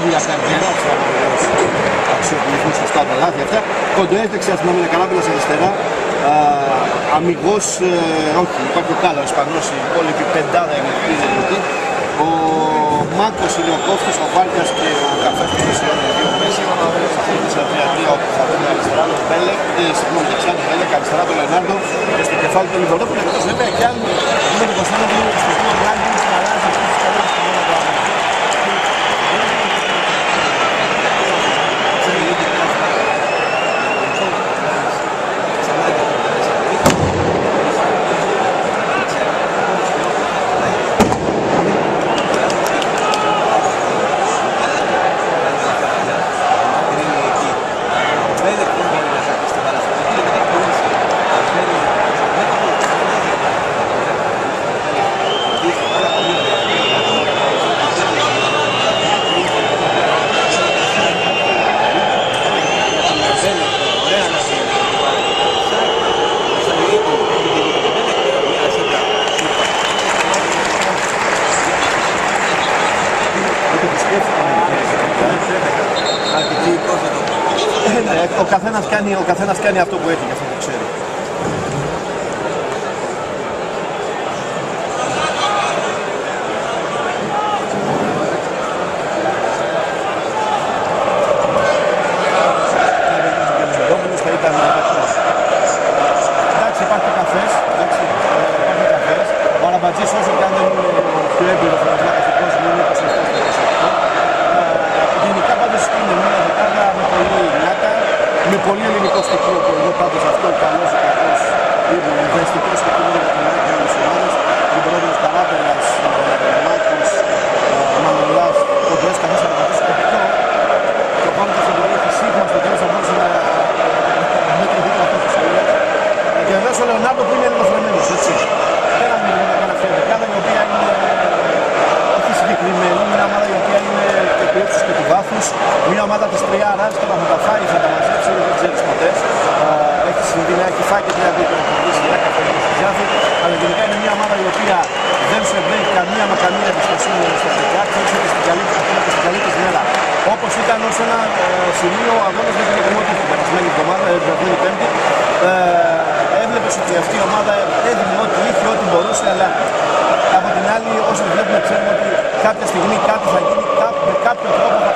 δουλειά κάνει για να αξιοποιηθούν σωστά τα λάθη αυτά. Κοντοέφτεξε, αν θυμάμαι καλά, πέρασε αριστερά. Αμιγώς, όχι, υπάρχει ο Κάλα, ο Ισπανός, η υπόλοιπη πεντάδα είναι εκεί. Ο Μάκος είναι ο Κόφτης, ο Βάρκας και ο Καφές που είναι οι δύο μέσα. Αυτή τη 4-3 όπου θα βρουν αριστερά τον Μπέλεκ, συγγνώμη, δεξιά τον Μπέλεκ, αριστερά τον Λεωνάρντο και στο κεφάλι του Λιβερόπουλου. Εκτός βέβαια κι άλλοι είναι το Κωνσταντίνο του στο οποίο ο Ράγκης αλλάζει αυτές τις καλές του μόνο του αγώνα. Ο καθένας κάνει αυτό που έχει και αυτό που ξέρει. Εντάξει, υπάρχει καφές. Ο Αραμπατζής όσο και αν δεν είναι πιο έμπειρος φωτογράφος του κόσμου, είναι το σωστό στο προσωπικό. Γενικά πάντως είναι μια δεκάδα με πολύ νιάτα, με πολύ ελληνικό στοιχείο που εδώ πάντως αυτό καλός ή κακός είναι ευαισθητικό στοιχείο για την άκρη όλες τις ομάδες. Ο πρόεδρος Καράπελας, Μάκος, Μανολάς, ο Ντρές καθώς θα πατήσει το πιτό και ο Πάνος θα μπορεί έχει σίγμα στο τέλος θα μπορούσε να μέτρει δίπλα αυτό το σχολείο. Και βεβαίως ο Λεωνάρντο που είναι ελληνοφρεμένος, έτσι. Και να μιλούμε για κάποια δεκάδα η οποία είναι όχι συγκεκριμένη, μια ομάδα η οποία είναι του ύψους και του βάθους, μια ομάδα της τριάρας, τώρα θα τα φάει, θα τα μαζέψει, δεν ξέρεις ποτέ. Έχει συμβεί να έχει φάει και μια δίκαια να κερδίσει μια καθόλου στη Ζιάθη, αλλά γενικά είναι μια ομάδα η οποία δεν σου εμπνέει καμία με καμία εμπιστοσύνη στα δικά, ξέρεις ότι στην καλή της μέρα. Όπως ήταν ως ένα σημείο αγώνας με την Εκμότη την περασμένη εβδομάδα, την περασμένη Πέμπτη, έβλεπες ότι αυτή η ομάδα έδινε ό,τι είχε, ό,τι μπορούσε, αλλά από την άλλη, όσο βλέπουμε, ξέρουμε ότι κάποια στιγμή κάτι θα γίνει, με κάποιο τρόπο θα